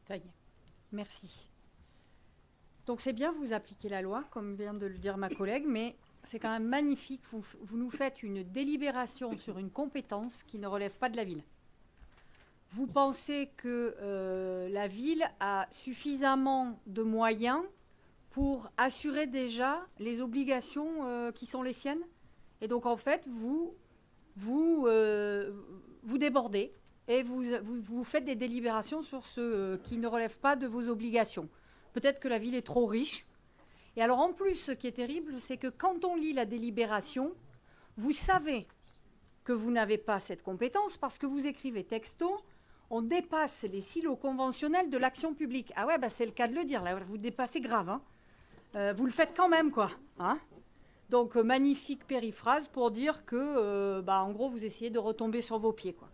Ça y est. Merci. Donc c'est bien, vous appliquez la loi, comme vient de le dire ma collègue, mais c'est quand même magnifique. Vous nous faites une délibération sur une compétence qui ne relève pas de la ville. Vous pensez que la ville a suffisamment de moyens pour assurer déjà les obligations qui sont les siennes? Et donc en fait, vous débordez et vous faites des délibérations sur ce qui ne relève pas de vos obligations. Peut-être que la ville est trop riche. Et alors en plus, ce qui est terrible, c'est que quand on lit la délibération, vous savez que vous n'avez pas cette compétence parce que vous écrivez texto, on dépasse les silos conventionnels de l'action publique. Ah ouais, bah c'est le cas de le dire, là, vous dépassez grave. Hein. Vous le faites quand même, quoi. Hein. Donc, magnifique périphrase pour dire que, en gros, vous essayez de retomber sur vos pieds, quoi.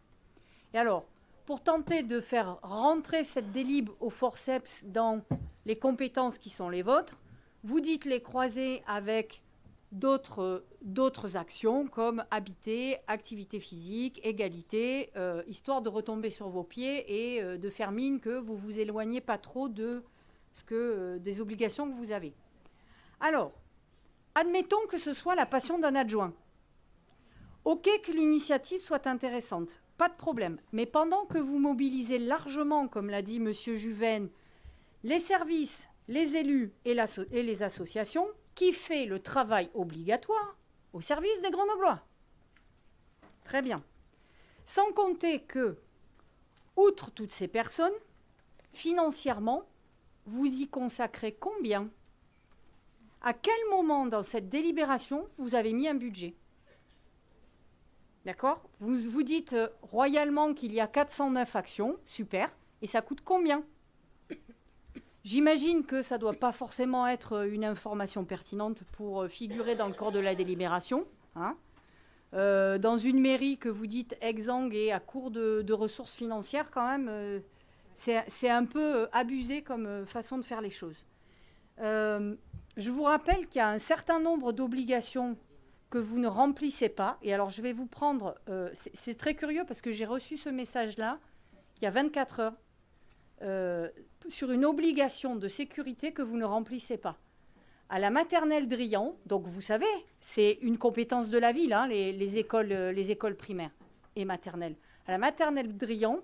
Et alors, pour tenter de faire rentrer cette délib au forceps dans les compétences qui sont les vôtres, vous dites les croiser avec d'autres actions comme habiter, activité physique, égalité, histoire de retomber sur vos pieds et de faire mine que vous vous éloignez pas trop de des obligations que vous avez. Alors, admettons que ce soit la passion d'un adjoint. OK que l'initiative soit intéressante, pas de problème. Mais pendant que vous mobilisez largement, comme l'a dit M. Juven, les services, les élus et les associations, qui fait le travail obligatoire au service des Grenoblois. Très bien. Sans compter que, outre toutes ces personnes, financièrement, vous y consacrez combien? À quel moment dans cette délibération vous avez mis un budget? D'accord? Vous dites royalement qu'il y a 409 actions, super, et ça coûte combien? J'imagine que ça ne doit pas forcément être une information pertinente pour figurer dans le corps de la délibération. Hein. Dans une mairie que vous dites exsangue et à court de ressources financières, quand même, c'est un peu abusé comme façon de faire les choses. Je vous rappelle qu'il y a un certain nombre d'obligations que vous ne remplissez pas. Et alors, je vais vous prendre... c'est très curieux parce que j'ai reçu ce message-là il y a 24 heures sur une obligation de sécurité que vous ne remplissez pas. À la maternelle Drian, donc vous savez, c'est une compétence de la ville, hein, les écoles primaires et maternelles. À la maternelle Drian,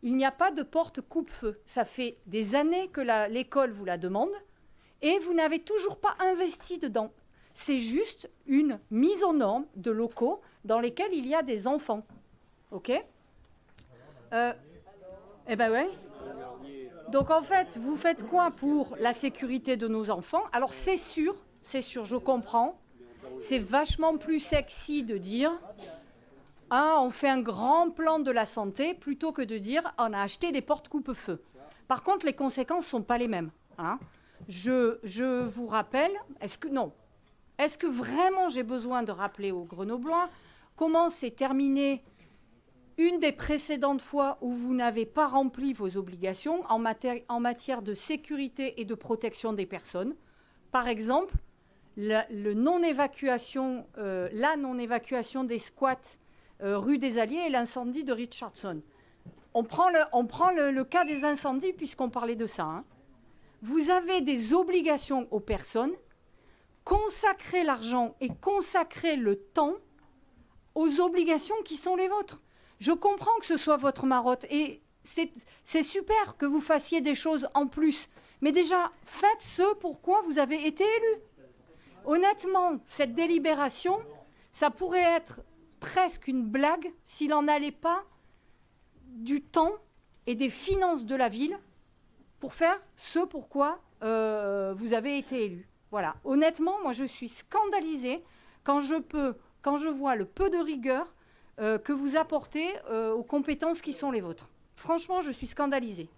il n'y a pas de porte coupe-feu. Ça fait des années que l'école vous la demande et vous n'avez toujours pas investi dedans. C'est juste une mise aux normes de locaux dans lesquels il y a des enfants. OK? Eh ben ouais. Donc en fait, vous faites quoi pour la sécurité de nos enfants? Alors c'est sûr, je comprends. C'est vachement plus sexy de dire on fait un grand plan de la santé plutôt que de dire on a acheté des portes coupe-feu. Par contre, les conséquences ne sont pas les mêmes. Hein. Je vous rappelle, est-ce que vraiment j'ai besoin de rappeler aux Grenoblois comment s'est terminée une des précédentes fois où vous n'avez pas rempli vos obligations en matière de sécurité et de protection des personnes? Par exemple, la non-évacuation des squats rue des Alliés et l'incendie de Richardson. On prend le cas des incendies puisqu'on parlait de ça. Hein. Vous avez des obligations aux personnes. Consacrez l'argent et consacrez le temps aux obligations qui sont les vôtres. Je comprends que ce soit votre marotte et c'est super que vous fassiez des choses en plus. Mais déjà, faites ce pourquoi vous avez été élu. Honnêtement, cette délibération, ça pourrait être presque une blague s'il n'en allait pas du temps et des finances de la ville pour faire ce pourquoi vous avez été élu. Voilà. Honnêtement, moi, je suis scandalisée quand je vois le peu de rigueur que vous apportez aux compétences qui sont les vôtres. Franchement, je suis scandalisée.